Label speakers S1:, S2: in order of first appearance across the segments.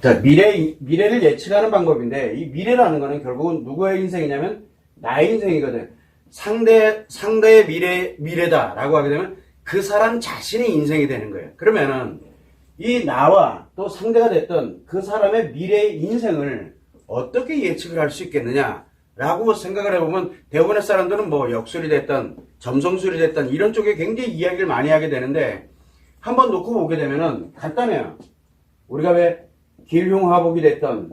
S1: 자, 미래를 예측하는 방법인데, 이 미래라는 거는 결국은 누구의 인생이냐면, 나의 인생이거든. 상대의 미래다라고 하게 되면, 그 사람 자신의 인생이 되는 거예요. 그러면은, 이 나와 또 상대가 됐던 그 사람의 미래의 인생을 어떻게 예측을 할 수 있겠느냐라고 생각을 해보면, 대부분의 사람들은 뭐 역술이 됐던, 점성술이 됐던, 이런 쪽에 굉장히 이야기를 많이 하게 되는데, 한번 놓고 보게 되면은, 간단해요. 우리가 왜 길흉화복이 됐던,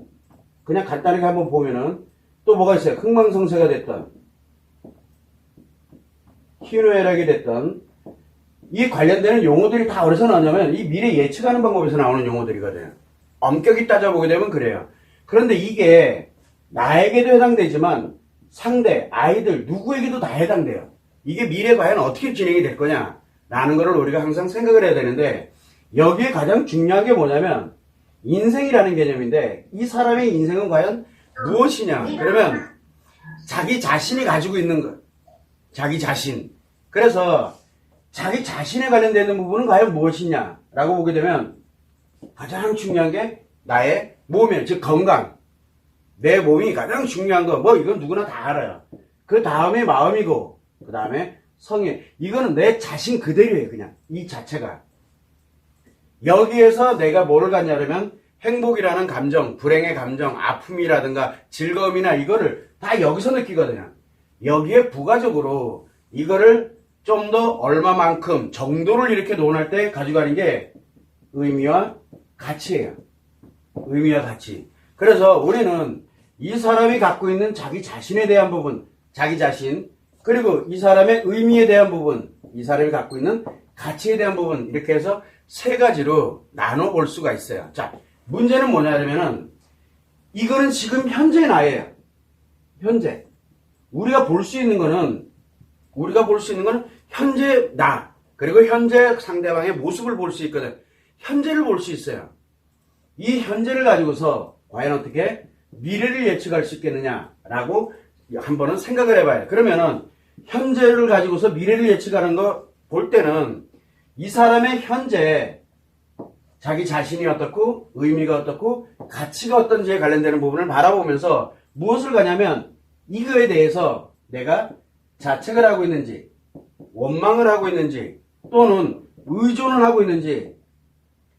S1: 그냥 간단하게 한번 보면은 또 뭐가 있어요? 흥망성쇠가 됐던, 희노애락이 됐던, 이 관련되는 용어들이 다 어디서 나오냐면 이 미래 예측하는 방법에서 나오는 용어들이거든요. 엄격히 따져보게 되면 그래요. 그런데 이게 나에게도 해당되지만 상대, 아이들, 누구에게도 다 해당돼요. 이게 미래 과연 어떻게 진행이 될 거냐 라는 거를 우리가 항상 생각을 해야 되는데, 여기에 가장 중요한 게 뭐냐면 인생이라는 개념인데, 이 사람의 인생은 과연 무엇이냐? 그러면 자기 자신이 가지고 있는 것, 자기 자신. 그래서 자기 자신에 관련되는 부분은 과연 무엇이냐 라고 보게 되면 가장 중요한 게 나의 몸이에요. 즉 건강. 내 몸이 가장 중요한 거, 뭐 이건 누구나 다 알아요. 그 다음에 마음이고, 그 다음에 성이. 이거는 내 자신 그대로예요. 그냥 이 자체가. 여기에서 내가 뭐를 갖냐면 행복이라는 감정, 불행의 감정, 아픔이라든가 즐거움이나 이거를 다 여기서 느끼거든요. 여기에 부가적으로 이거를 좀 더 얼마만큼 정도를 이렇게 논할 때 가져가는 게 의미와 가치예요. 의미와 가치. 그래서 우리는 이 사람이 갖고 있는 자기 자신에 대한 부분, 자기 자신, 그리고 이 사람의 의미에 대한 부분, 이 사람이 갖고 있는 가치에 대한 부분, 이렇게 해서 세 가지로 나눠볼 수가 있어요. 자, 문제는 뭐냐면은 이거는 지금 현재 나예요. 현재. 우리가 볼 수 있는 거는 현재 나, 그리고 현재 상대방의 모습을 볼 수 있거든. 현재를 볼 수 있어요. 이 현재를 가지고서 과연 어떻게 미래를 예측할 수 있겠느냐라고 한 번은 생각을 해봐요. 그러면은 현재를 가지고서 미래를 예측하는 거 볼 때는 이 사람의 현재, 자기 자신이 어떻고 의미가 어떻고 가치가 어떤지에 관련되는 부분을 바라보면서 무엇을 가냐면 이거에 대해서 내가 자책을 하고 있는지, 원망을 하고 있는지, 또는 의존을 하고 있는지,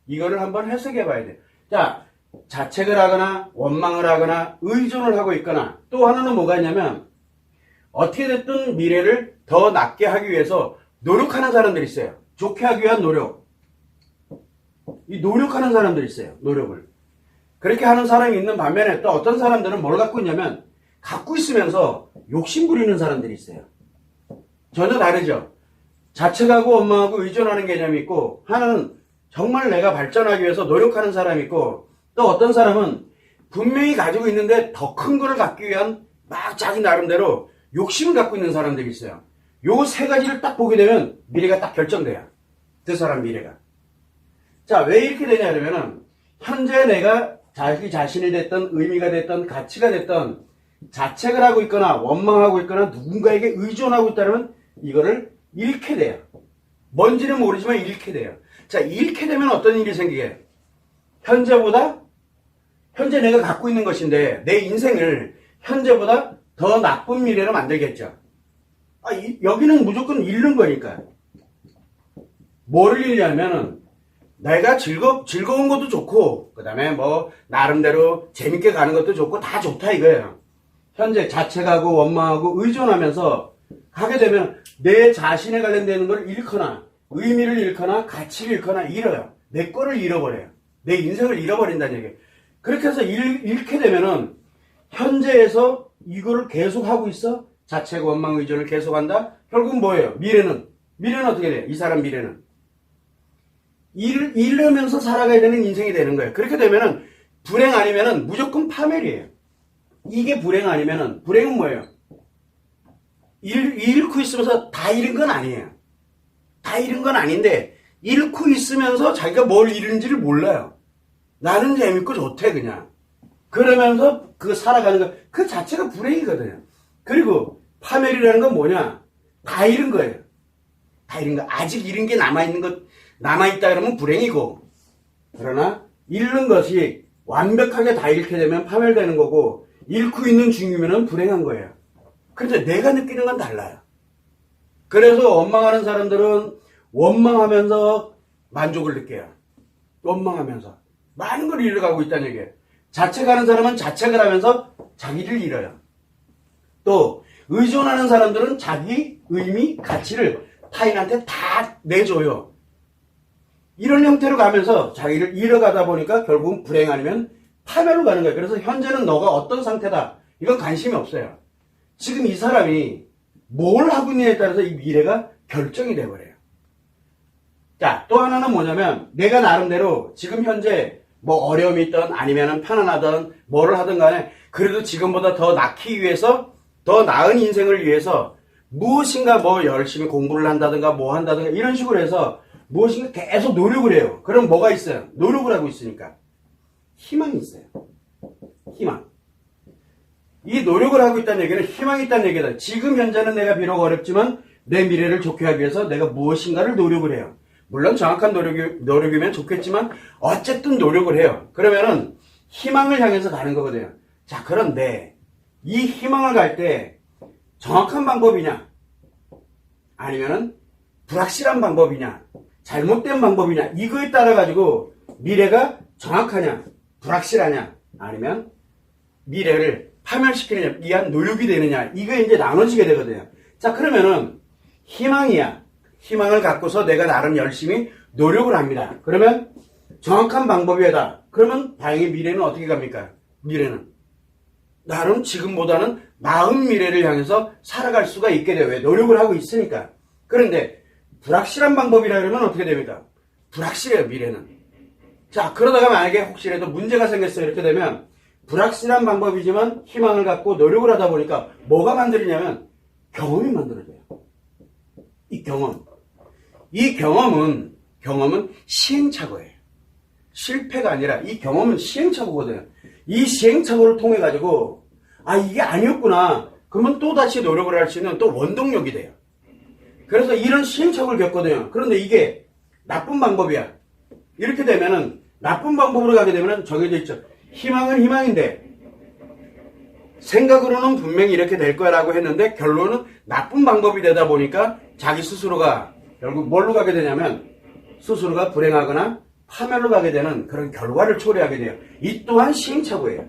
S1: 이거를 한번 해석해 봐야 돼요. 자, 자책을 하거나 원망을 하거나 의존을 하고 있거나, 또 하나는 뭐가 있냐면 어떻게 됐든 미래를 더 낫게 하기 위해서 노력하는 사람들이 있어요. 좋게 하기 위한 노력. 이 노력하는 사람들이 있어요. 노력을. 그렇게 하는 사람이 있는 반면에 또 어떤 사람들은 뭘 갖고 있냐면 갖고 있으면서 욕심 부리는 사람들이 있어요. 전혀 다르죠. 자책하고 원망하고 의존하는 개념이 있고, 하나는 정말 내가 발전하기 위해서 노력하는 사람이 있고, 또 어떤 사람은 분명히 가지고 있는데 더 큰 거를 갖기 위한 막 자기 나름대로 욕심을 갖고 있는 사람들이 있어요. 요 세 가지를 딱 보게 되면 미래가 딱 결정돼요. 그 사람 미래가. 자, 왜 이렇게 되냐 하면은 현재 내가 자기 자신이 됐던, 의미가 됐던, 가치가 됐던, 자책을 하고 있거나 원망하고 있거나 누군가에게 의존하고 있다면 이거를 잃게 돼요. 뭔지는 모르지만 잃게 돼요. 자, 잃게 되면 어떤 일이 생기게? 현재 내가 갖고 있는 것인데 내 인생을 현재보다 더 나쁜 미래로 만들겠죠. 여기는 무조건 잃는 거니까. 뭐를 잃냐면은 내가 즐거운 것도 좋고, 그 다음에 뭐 나름대로 재밌게 가는 것도 좋고 다 좋다 이거예요. 현재 자책하고 원망하고 의존하면서 가게 되면 내 자신에 관련되는 걸 잃거나 의미를 잃거나 가치를 잃거나 잃어요. 내 거를 잃어버려요. 내 인생을 잃어버린다는 얘기예요. 그렇게 해서 잃게 되면은 현재에서 이거를 계속하고 있어? 자책, 원망, 의존을 계속한다? 결국 뭐예요? 미래는 어떻게 돼요? 이 사람 미래는 잃으면서 살아가야 되는 인생이 되는 거예요. 그렇게 되면은 불행 아니면은 무조건 파멸이에요. 이게 불행 아니면은, 불행은 뭐예요? 잃고 있으면서 다 잃은 건 아니에요. 다 잃은 건 아닌데 잃고 있으면서 자기가 뭘 잃은지를 몰라요. 나는 재밌고 좋대 그냥. 그러면서 그 살아가는 거, 그 자체가 불행이거든요. 그리고 파멸이라는 건 뭐냐? 다 잃은 거예요. 다 잃은 거. 아직 잃은 게 남아있다 그러면 불행이고, 그러나 잃는 것이 완벽하게 다 잃게 되면 파멸되는 거고, 잃고 있는 중이면은 불행한 거예요. 그런데 내가 느끼는 건 달라요. 그래서 원망하는 사람들은 원망하면서 만족을 느껴요. 원망하면서. 많은 걸 잃어가고 있다는 얘기예요. 자책하는 사람은 자책을 하면서 자기를 잃어요. 또 의존하는 사람들은 자기 의미, 가치를 타인한테 다 내줘요. 이런 형태로 가면서 자기를 잃어가다 보니까 결국은 불행 아니면 파멸로 가는 거예요. 그래서 현재는 너가 어떤 상태다. 이건 관심이 없어요. 지금 이 사람이 뭘 하고 있느냐에 따라서 이 미래가 결정이 돼버려요. 자, 또 하나는 뭐냐면 내가 나름대로 지금 현재 뭐 어려움이 있든 아니면 편안하든 뭐를 하든 간에 그래도 지금보다 더 낫기 위해서 더 나은 인생을 위해서 무엇인가 뭐 열심히 공부를 한다든가 뭐 한다든가 이런 식으로 해서 무엇인가 계속 노력을 해요. 그럼 뭐가 있어요? 노력을 하고 있으니까 희망이 있어요. 희망. 이 노력을 하고 있다는 얘기는 희망이 있다는 얘기다. 지금 현재는 내가 비록 어렵지만 내 미래를 좋게 하기 위해서 내가 무엇인가를 노력을 해요. 물론 정확한 노력이면 좋겠지만 어쨌든 노력을 해요. 그러면은 희망을 향해서 가는 거거든요. 자, 그런데 이 희망을 갈 때 정확한 방법이냐 아니면은 불확실한 방법이냐 잘못된 방법이냐 이거에 따라 가지고 미래가 정확하냐 불확실하냐 아니면 미래를 파멸시키느냐 이한 노력이 되느냐 이거 이제 나눠지게 되거든요. 자, 그러면은 희망이야. 희망을 갖고서 내가 나름 열심히 노력을 합니다. 그러면 정확한 방법이다. 그러면 다행히 미래는 어떻게 갑니까? 미래는 나름 지금보다는 나은 미래를 향해서 살아갈 수가 있게 돼요. 왜? 노력을 하고 있으니까. 그런데 불확실한 방법이라 그러면 어떻게 됩니까? 불확실해요, 미래는. 자, 그러다가 만약에 혹시라도 문제가 생겼어요. 이렇게 되면 불확실한 방법이지만 희망을 갖고 노력을 하다 보니까 뭐가 만들어지냐면 경험이 만들어져요. 이 경험. 이 경험은 시행착오예요. 실패가 아니라 이 경험은 시행착오거든요. 이 시행착오를 통해 가지고 아 이게 아니었구나. 그러면 또 다시 노력을 할 수 있는 또 원동력이 돼요. 그래서 이런 시행착오를 겪거든요. 그런데 이게 나쁜 방법이야. 이렇게 되면은 나쁜 방법으로 가게 되면은 정해져 있죠. 희망은 희망인데 생각으로는 분명히 이렇게 될 거라고 했는데 결론은 나쁜 방법이 되다 보니까 자기 스스로가 결국 뭘로 가게 되냐면 스스로가 불행하거나 파멸로 가게 되는 그런 결과를 초래하게 돼요. 이 또한 시행착오예요.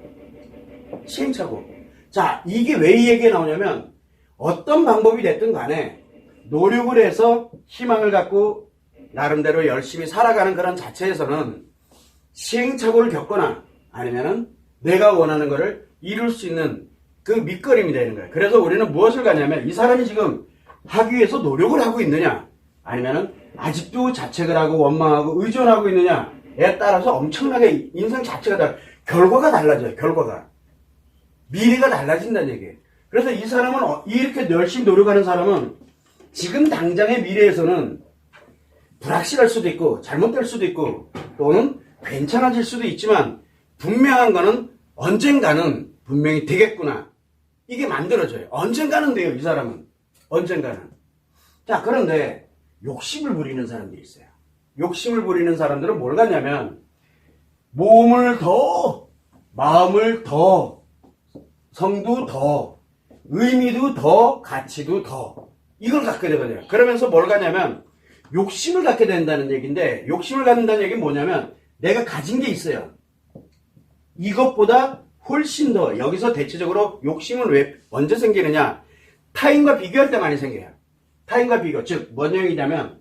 S1: 시행착오. 자, 이게 왜 이 얘기가 나오냐면 어떤 방법이 됐든 간에 노력을 해서 희망을 갖고 나름대로 열심히 살아가는 그런 자체에서는 시행착오를 겪거나 아니면은 내가 원하는 것을 이룰 수 있는 그 밑거름이 되는 거예요. 그래서 우리는 무엇을 가냐면 이 사람이 지금 하기 위해서 노력을 하고 있느냐 아니면은 아직도 자책을 하고 원망하고 의존하고 있느냐에 따라서 엄청나게 인생 자체가 결과가 달라져요. 결과가. 미래가 달라진다는 얘기예요. 그래서 이 사람은 이렇게 열심히 노력하는 사람은 지금 당장의 미래에서는 불확실할 수도 있고 잘못될 수도 있고 또는 괜찮아질 수도 있지만 분명한 거는 언젠가는 분명히 되겠구나. 이게 만들어져요. 언젠가는 돼요. 이 사람은. 언젠가는. 자, 그런데 욕심을 부리는 사람들이 있어요. 욕심을 부리는 사람들은 뭘 갖냐면 몸을 더, 마음을 더, 성도 더, 의미도 더, 가치도 더 이걸 갖게 되거든요. 그러면서 뭘 갖냐면 욕심을 갖게 된다는 얘기인데 욕심을 갖는다는 얘기는 뭐냐면 내가 가진 게 있어요. 이것보다 훨씬 더 여기서 대체적으로 욕심은 왜 언제 생기느냐 타인과 비교할 때 많이 생겨요. 타인과 비교. 즉 뭔 얘기냐면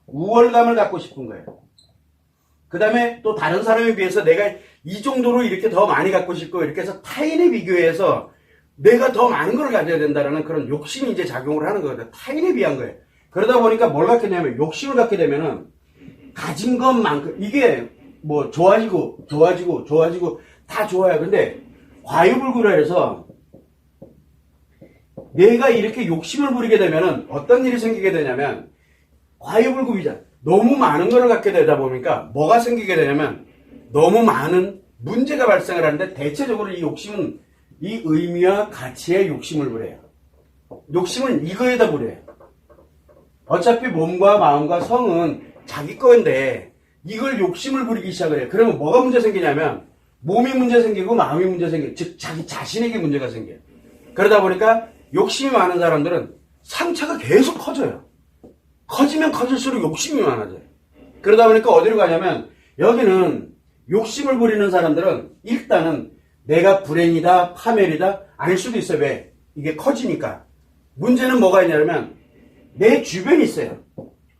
S1: 우월감을 갖고 싶은 거예요. 그 다음에 또 다른 사람에 비해서 내가 이 정도로 이렇게 더 많이 갖고 싶고 이렇게 해서 타인에 비교해서 내가 더 많은 걸 가져야 된다는 그런 욕심이 이제 작용을 하는 거거든요. 타인에 비한 거예요. 그러다 보니까 뭘 갖게 되냐면 욕심을 갖게 되면은 가진 것만큼 이게 뭐 좋아지고 다 좋아요. 근데 과유불급해서 내가 이렇게 욕심을 부리게 되면은 어떤 일이 생기게 되냐면 과유불급이잖아. 너무 많은 걸 갖게 되다 보니까 뭐가 생기게 되냐면 너무 많은 문제가 발생을 하는데 대체적으로 이 욕심은 이 의미와 가치에 욕심을 부려요. 욕심은 이거에다 부려요. 어차피 몸과 마음과 성은 자기 건데 이걸 욕심을 부리기 시작을 해요. 그러면 뭐가 문제 생기냐면 몸이 문제 생기고 마음이 문제 생겨. 즉 자기 자신에게 문제가 생겨요. 그러다 보니까 욕심이 많은 사람들은 상처가 계속 커져요. 커지면 커질수록 욕심이 많아져요. 그러다 보니까 어디로 가냐면 여기는 욕심을 부리는 사람들은 일단은 내가 불행이다, 파멸이다 아닐 수도 있어요. 왜? 이게 커지니까. 문제는 뭐가 있냐면 내 주변이 있어요.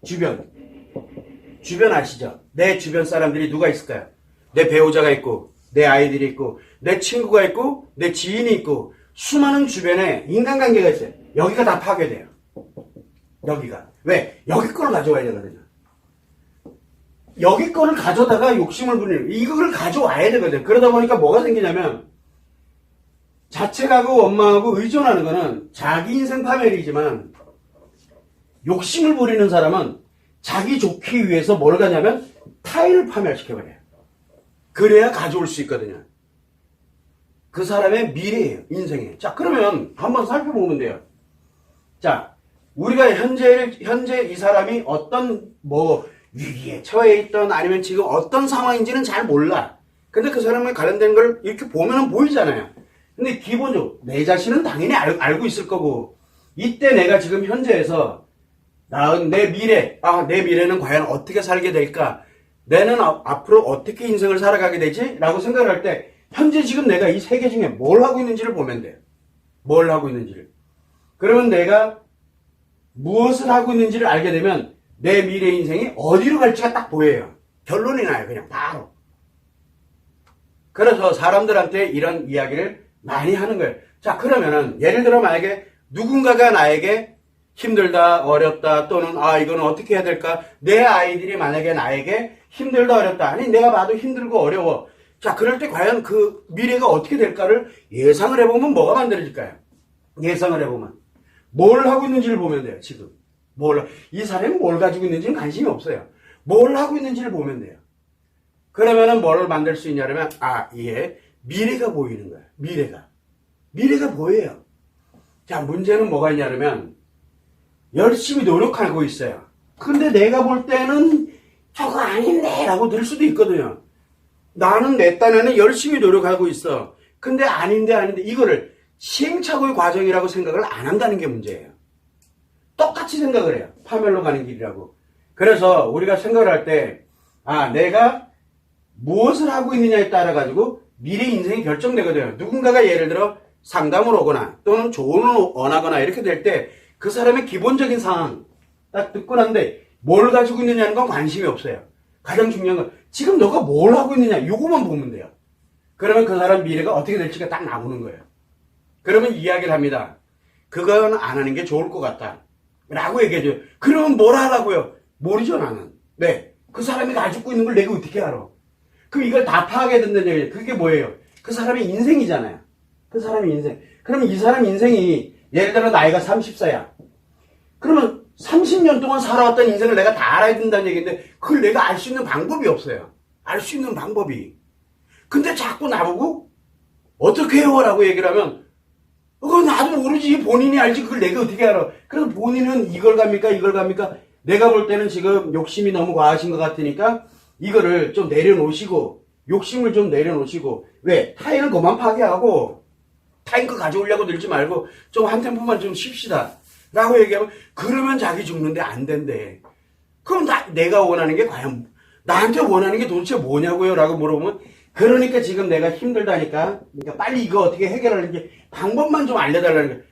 S1: 주변 아시죠? 내 주변 사람들이 누가 있을까요? 내 배우자가 있고 내 아이들이 있고 내 친구가 있고 내 지인이 있고 수많은 주변에 인간관계가 있어요. 여기가 다 파괴돼요. 여기가. 왜? 여기 거를 가져와야 되거든요. 여기 거를 가져다가 욕심을 부리는 이걸 가져와야 되거든요. 그러다 보니까 뭐가 생기냐면 자책하고 원망하고 의존하는 거는 자기 인생 파멸이지만 욕심을 부리는 사람은 자기 좋기 위해서 뭘 가냐면 타인을 파멸시켜버려요. 그래야 가져올 수 있거든요. 그 사람의 미래예요. 인생에. 자, 그러면 한번 살펴보면 돼요. 자, 우리가 현재 이 사람이 어떤 위기에 처해 있던 아니면 지금 어떤 상황인지는 잘 몰라. 근데 그 사람에 관련된 걸 이렇게 보면은 보이잖아요. 근데 기본적으로 내 자신은 당연히 알고 있을 거고 이때 내가 지금 현재에서 내 미래는 과연 어떻게 살게 될까? 내는 앞으로 어떻게 인생을 살아가게 되지? 라고 생각을 할 때 현재 지금 내가 이 세계 중에 뭘 하고 있는지를 보면 돼요. 뭘 하고 있는지를. 그러면 내가 무엇을 하고 있는지를 알게 되면 내 미래 인생이 어디로 갈지가 딱 보여요. 결론이 나요. 그냥 바로. 그래서 사람들한테 이런 이야기를 많이 하는 거예요. 자, 그러면은 예를 들어 만약에 누군가가 나에게 힘들다, 어렵다, 또는 이거는 어떻게 해야 될까? 내 아이들이 만약에 나에게 힘들다, 어렵다. 아니, 내가 봐도 힘들고 어려워. 자, 그럴 때 과연 그 미래가 어떻게 될까를 예상을 해보면 뭐가 만들어질까요? 예상을 해보면. 뭘 하고 있는지를 보면 돼요, 지금. 이 사람이 뭘 가지고 있는지는 관심이 없어요. 뭘 하고 있는지를 보면 돼요. 그러면은 뭐를 만들 수 있냐면, 이게 미래가 보이는 거예요. 미래가 보여요. 자, 문제는 뭐가 있냐면, 열심히 노력하고 있어요. 근데 내가 볼 때는 저거 아닌데 라고 들 수도 있거든요. 나는 내 딴에는 열심히 노력하고 있어. 근데 아닌데 이거를 시행착오의 과정이라고 생각을 안 한다는 게 문제예요. 똑같이 생각을 해요. 파멸로 가는 길이라고. 그래서 우리가 생각을 할 때 내가 무엇을 하고 있느냐에 따라 가지고 미래 인생이 결정되거든요. 누군가가 예를 들어 상담을 오거나 또는 조언을 원하거나 이렇게 될 때 그 사람의 기본적인 상황 딱 듣고 난데 뭘 가지고 있느냐는 건 관심이 없어요. 가장 중요한 건 지금 너가 뭘 하고 있느냐 요거만 보면 돼요. 그러면 그 사람 미래가 어떻게 될지가 딱 나오는 거예요. 그러면 이야기를 합니다. 그건 안 하는 게 좋을 것 같다 라고 얘기해줘요. 그러면 뭘 하라고요? 모르죠 나는. 네, 그 사람이 가지고 있는 걸 내가 어떻게 알아? 그럼 이걸 다 파악해야 된다는 얘기예요. 그게 뭐예요? 그 사람의 인생이잖아요. 그 사람의 인생. 그러면 이 사람 인생이 예를 들어 나이가 30세야. 그러면 30년 동안 살아왔던 인생을 내가 다 알아야 된다는 얘기인데 그걸 내가 알 수 있는 방법이 없어요. 알 수 있는 방법이. 근데 자꾸 나보고 어떻게 해요? 라고 얘기를 하면 그거 나도 모르지. 본인이 알지. 그걸 내가 어떻게 알아? 그래서 본인은 이걸 갑니까? 내가 볼 때는 지금 욕심이 너무 과하신 것 같으니까 이거를 좀 내려놓으시고 욕심을 좀 내려놓으시고 왜? 타인을 그만 파괴하고 타인 거 가져오려고 들지 말고 좀 한 템포만 좀 쉽시다 라고 얘기하면 그러면 자기 죽는데 안 된대. 그럼 내가 원하는 게 과연 나한테 원하는 게 도대체 뭐냐고요? 라고 물어보면 그러니까 지금 내가 힘들다니까 그러니까 빨리 이거 어떻게 해결하는지 방법만 좀 알려달라는 거예요.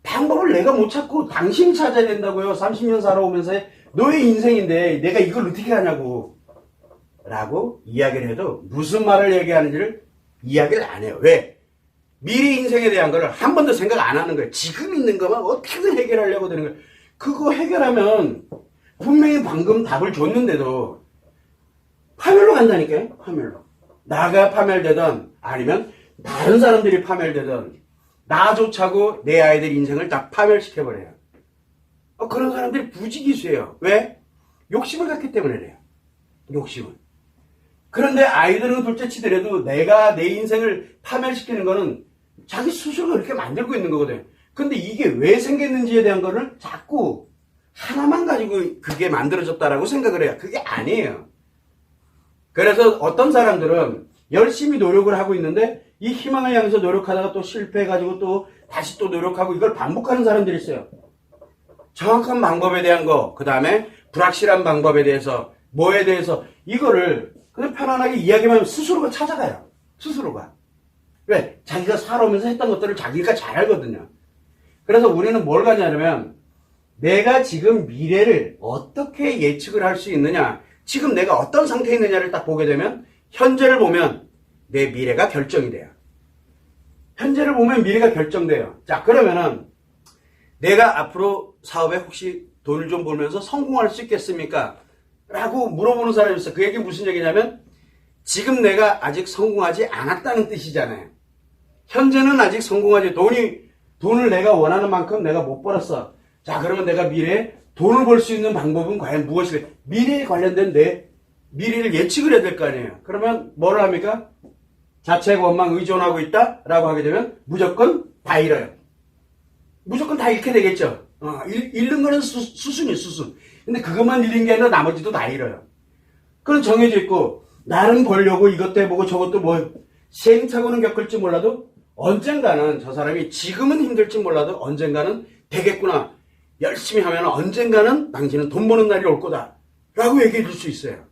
S1: 방법을 내가 못 찾고 당신이 찾아야 된다고요. 30년 살아오면서 너의 인생인데 내가 이걸 어떻게 하냐고 라고 이야기를 해도 무슨 말을 얘기하는지를 이야기를 안 해요. 왜? 미래 인생에 대한 걸 한 번도 생각 안 하는 거예요. 지금 있는 것만 어떻게든 해결하려고 되는 거예요. 그거 해결하면 분명히 방금 답을 줬는데도 파멸로 간다니까요. 파멸로. 나가 파멸되든 아니면 다른 사람들이 파멸되든 나조차고 내 아이들 인생을 다 파멸시켜버려요. 그런 사람들이 부지기수예요. 왜? 욕심을 갖기 때문에 그래요. 욕심을. 그런데 아이들은 둘째 치더라도 내가 내 인생을 파멸시키는 거는 자기 스스로가 그렇게 만들고 있는 거거든. 근데 이게 왜 생겼는지에 대한 거를 자꾸 하나만 가지고 그게 만들어졌다라고 생각을 해요. 그게 아니에요. 그래서 어떤 사람들은 열심히 노력을 하고 있는데 이 희망을 향해서 노력하다가 또 실패해가지고 또 다시 또 노력하고 이걸 반복하는 사람들이 있어요. 정확한 방법에 대한 거, 그 다음에 불확실한 방법에 대해서, 뭐에 대해서 이거를 그냥 편안하게 이야기만 하면 스스로가 찾아가요. 스스로가. 왜? 자기가 살아오면서 했던 것들을 자기가 잘 알거든요. 그래서 우리는 뭘 가냐면 내가 지금 미래를 어떻게 예측을 할 수 있느냐, 지금 내가 어떤 상태에 있느냐를 딱 보게 되면 현재를 보면 내 미래가 결정이 돼요. 현재를 보면 미래가 결정돼요. 자, 그러면은 내가 앞으로 사업에 혹시 돈을 좀 벌면서 성공할 수 있겠습니까? 라고 물어보는 사람이 있어요. 그 얘기 무슨 얘기냐면 지금 내가 아직 성공하지 않았다는 뜻이잖아요. 현재는 아직 성공하지, 돈을 내가 원하는 만큼 내가 못 벌었어. 자, 그러면 내가 미래에 돈을 벌 수 있는 방법은 과연 무엇일까? 미래에 관련된 내 미래를 예측을 해야 될 거 아니에요. 그러면 뭐를 합니까? 자책, 원망, 의존하고 있다? 라고 하게 되면 무조건 다 잃어요. 무조건 다 잃게 되겠죠. 잃는 거는 수순이에요, 수순. 근데 그것만 잃는 게 아니라 나머지도 다 잃어요. 그건 정해져 있고, 나는 벌려고 이것도 해보고 저것도 뭐, 시행착오는 겪을지 몰라도, 언젠가는 저 사람이 지금은 힘들지 몰라도 언젠가는 되겠구나. 열심히 하면 언젠가는 당신은 돈 버는 날이 올 거다. 라고 얘기해 줄 수 있어요.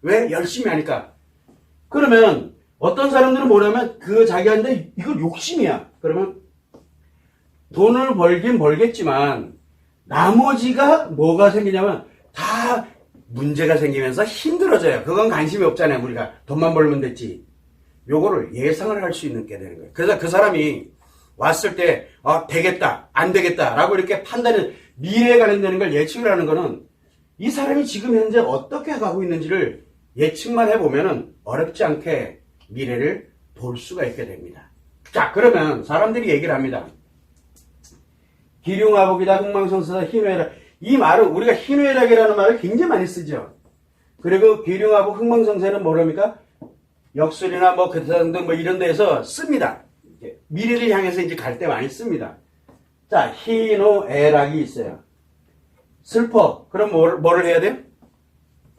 S1: 왜? 열심히 하니까. 그러면 어떤 사람들은 뭐냐면 그 자기한테 이거 욕심이야. 그러면 돈을 벌긴 벌겠지만 나머지가 뭐가 생기냐면 다 문제가 생기면서 힘들어져요. 그건 관심이 없잖아요. 우리가 돈만 벌면 됐지. 요거를 예상을 할 수 있는 게 되는 거예요. 그래서 그 사람이 왔을 때 되겠다, 안 되겠다 라고 이렇게 판단을, 미래에 관련되는 걸 예측을 하는 거는 이 사람이 지금 현재 어떻게 가고 있는지를 예측만 해보면 어렵지 않게 미래를 볼 수가 있게 됩니다. 자, 그러면 사람들이 얘기를 합니다. 기륭화복이다, 흥망성쇠다, 희노애락. 이 말은 우리가 희노애락이라는 말을 굉장히 많이 쓰죠. 그리고 기륭화복, 흥망성쇠는 뭐랍니까? 역술이나 뭐 그 등등 뭐 이런 데에서 씁니다. 미래를 향해서 이제 갈 때 많이 씁니다. 자, 희노애락이 있어요. 슬퍼. 그럼 뭐를 해야 돼요?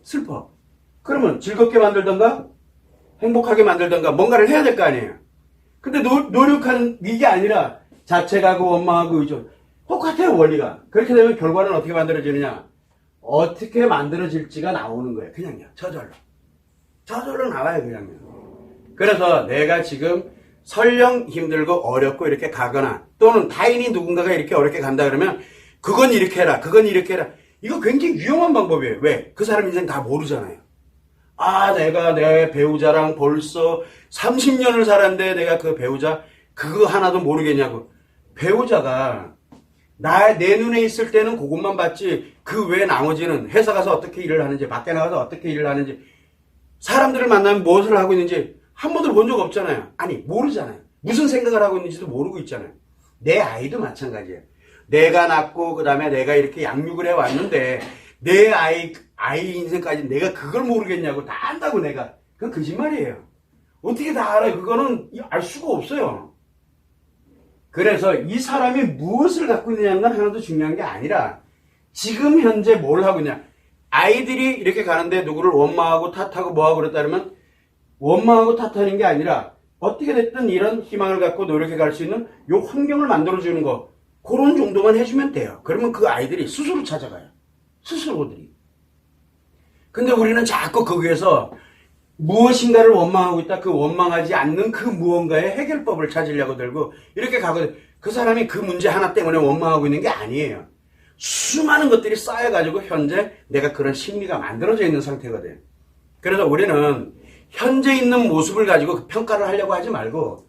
S1: 슬퍼. 그러면 즐겁게 만들던가 행복하게 만들던가 뭔가를 해야 될 거 아니에요. 근데 노력하는 이게 아니라 자책하고 원망하고 의존. 똑같아요, 원리가. 그렇게 되면 결과는 어떻게 만들어지느냐? 어떻게 만들어질지가 나오는 거예요. 그냥요. 저절로 나와요, 그냥요. 그래서 내가 지금 설령 힘들고 어렵고 이렇게 가거나 또는 타인이 누군가가 이렇게 어렵게 간다 그러면 그건 이렇게 해라, 그건 이렇게 해라. 이거 굉장히 위험한 방법이에요. 왜? 그 사람 인생 다 모르잖아요. 내가 내 배우자랑 벌써 30년을 살았는데 내가 그 배우자 그거 하나도 모르겠냐고. 배우자가 내 눈에 있을 때는 그것만 봤지 그 외 나머지는 회사 가서 어떻게 일을 하는지, 밖에 나가서 어떻게 일을 하는지, 사람들을 만나면 무엇을 하고 있는지 한 번도 본 적 없잖아요. 아니, 모르잖아요. 무슨 생각을 하고 있는지도 모르고 있잖아요. 내 아이도 마찬가지예요. 내가 낳고 그 다음에 내가 이렇게 양육을 해왔는데 내 아이 인생까지 내가 그걸 모르겠냐고. 다 안다고 내가. 그건 거짓말이에요. 어떻게 다 알아요? 그거는 알 수가 없어요. 그래서 이 사람이 무엇을 갖고 있느냐는 건 하나도 중요한 게 아니라 지금 현재 뭘 하고 있냐. 아이들이 이렇게 가는데 누구를 원망하고 탓하고 뭐하고 그랬다면 원망하고 탓하는 게 아니라 어떻게 됐든 이런 희망을 갖고 노력해 갈 수 있는 요 환경을 만들어주는 거, 그런 정도만 해주면 돼요. 그러면 그 아이들이 스스로 찾아가요. 스스로들이. 근데 우리는 자꾸 거기에서 무엇인가를 원망하고 있다. 그 원망하지 않는 그 무언가의 해결법을 찾으려고 들고 이렇게 가거든. 그 사람이 그 문제 하나 때문에 원망하고 있는 게 아니에요. 수많은 것들이 쌓여가지고 현재 내가 그런 심리가 만들어져 있는 상태거든. 그래서 우리는 현재 있는 모습을 가지고 평가를 하려고 하지 말고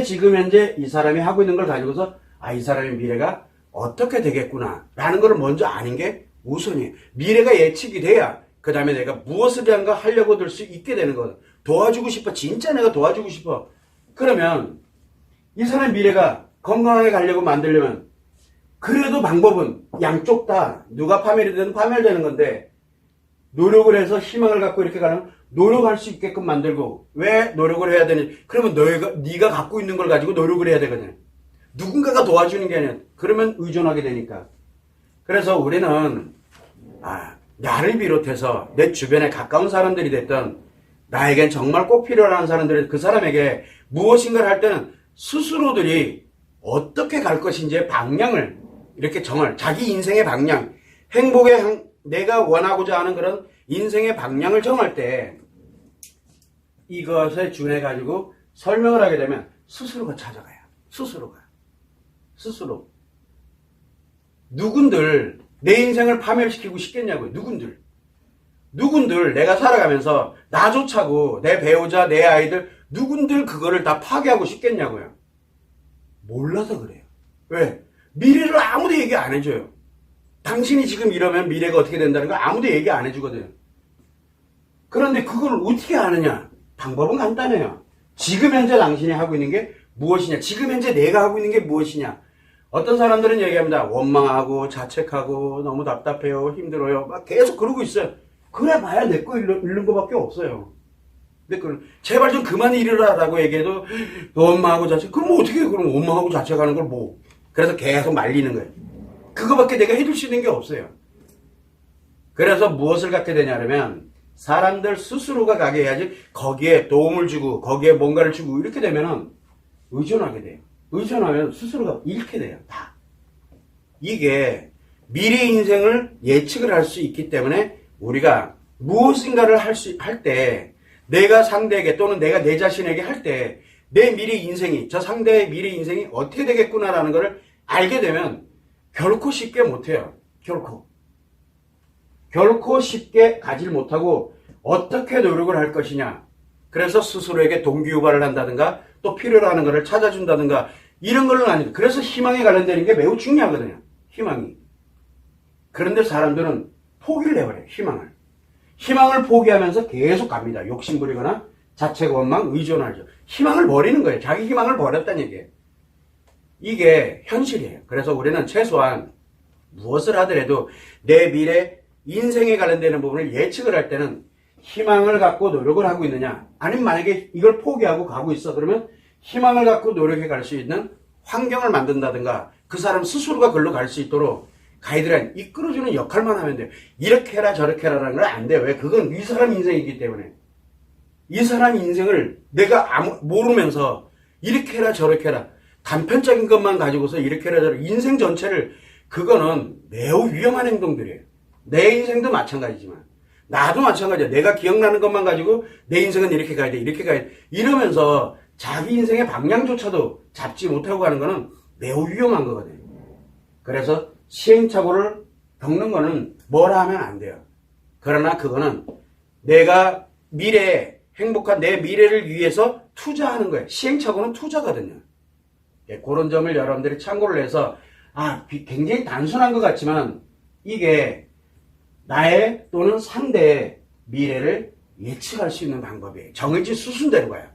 S1: 지금 현재 이 사람이 하고 있는 걸 가지고서 이 사람의 미래가 어떻게 되겠구나 라는 걸 먼저 아는 게 우선이에요. 미래가 예측이 돼야 그 다음에 내가 무엇을 위한가 하려고 들 수 있게 되는 거거든. 도와주고 싶어. 진짜 내가 도와주고 싶어. 그러면 이 사람의 미래가 건강하게 가려고 만들려면 그래도 방법은 양쪽 다 누가 파멸이 되든 파멸되는 건데 노력을 해서 희망을 갖고 이렇게 가면 노력할 수 있게끔 만들고. 왜 노력을 해야 되니? 그러면 네가 갖고 있는 걸 가지고 노력을 해야 되거든. 누군가가 도와주는 게 아니라 그러면 의존하게 되니까. 그래서 우리는 나를 비롯해서 내 주변에 가까운 사람들이 됐던 나에겐 정말 꼭 필요한 사람들은 그 사람에게 무엇인가를 할 때는 스스로들이 어떻게 갈 것인지의 방향을 이렇게 정할, 자기 인생의 방향, 내가 원하고자 하는 그런 인생의 방향을 정할 때 이것에 준해가지고 설명을 하게 되면 스스로가 찾아가요. 스스로. 누군들 내 인생을 파멸시키고 싶겠냐고요. 누군들 내가 살아가면서 나조차고 내 배우자, 내 아이들 누군들 그거를 다 파괴하고 싶겠냐고요. 몰라서 그래요. 왜? 미래를 아무도 얘기 안 해줘요. 당신이 지금 이러면 미래가 어떻게 된다는 걸 아무도 얘기 안 해주거든요. 그런데 그걸 어떻게 아느냐? 방법은 간단해요. 지금 현재 당신이 하고 있는 게 무엇이냐? 지금 현재 내가 하고 있는 게 무엇이냐? 어떤 사람들은 얘기합니다. 원망하고 자책하고 너무 답답해요. 힘들어요. 막 계속 그러고 있어요. 그래 봐야 내 거 잃는 거밖에 없어요. 근데 제발 좀 그만 이르라라고 얘기해도 원망하고 자책. 그럼 어떻게 해? 그럼 원망하고 자책하는 걸 뭐? 그래서 계속 말리는 거예요. 그거밖에 내가 해줄 수 있는 게 없어요. 그래서 무엇을 갖게 되냐면 사람들 스스로가 가게 해야지 거기에 도움을 주고 거기에 뭔가를 주고 이렇게 되면은 의존하게 돼요. 의존하면 스스로가 잃게 돼요. 다. 이게 미래 인생을 예측을 할 수 있기 때문에 우리가 무엇인가를 할 때 내가 상대에게 또는 내가 내 자신에게 할 때 내 미래 인생이 저 상대의 미래 인생이 어떻게 되겠구나라는 것을 알게 되면 결코 쉽게 못해요. 결코 쉽게 가질 못하고 어떻게 노력을 할 것이냐. 그래서 스스로에게 동기유발을 한다든가 또 필요로 하는 것을 찾아준다든가 이런 걸로 아니고 그래서 희망에 관련되는 게 매우 중요하거든요. 희망이. 그런데 사람들은 포기를 해버려요. 희망을 포기하면서 계속 갑니다. 욕심부리거나 자책, 원망, 의존하죠. 희망을 버리는 거예요. 자기 희망을 버렸다는 얘기예요. 이게 현실이에요. 그래서 우리는 최소한 무엇을 하더라도 내 미래 인생에 관련되는 부분을 예측을 할 때는 희망을 갖고 노력을 하고 있느냐, 아니면 만약에 이걸 포기하고 가고 있어 그러면 희망을 갖고 노력해 갈 수 있는 환경을 만든다든가 그 사람 스스로가 글로 갈 수 있도록 가이드라인 이끌어주는 역할만 하면 돼요. 이렇게 해라 저렇게 해라라는 건 안 돼요. 왜? 그건 이 사람 인생이기 때문에. 이 사람 인생을 내가 모르면서 이렇게 해라 저렇게 해라 단편적인 것만 가지고서 이렇게 해라 저렇게 인생 전체를, 그거는 매우 위험한 행동들이에요. 내 인생도 마찬가지지만 나도 마찬가지야. 내가 기억나는 것만 가지고 내 인생은 이렇게 가야 돼 이렇게 가야 돼 이러면서 자기 인생의 방향조차도 잡지 못하고 가는 거는 매우 위험한 거거든요. 그래서 시행착오를 겪는 거는 뭐라 하면 안 돼요. 그러나 그거는 내가 미래에 행복한 내 미래를 위해서 투자하는 거예요. 시행착오는 투자거든요. 예, 그런 점을 여러분들이 참고를 해서 굉장히 단순한 것 같지만 이게 나의 또는 상대의 미래를 예측할 수 있는 방법이에요. 정해진 수순대로 가요.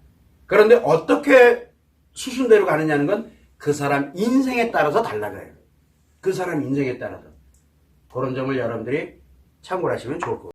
S1: 그런데 어떻게 수순대로 가느냐는 건 그 사람 인생에 따라서 달라져요. 그 사람 인생에 따라서. 그런 점을 여러분들이 참고를 하시면 좋을 것 같아요.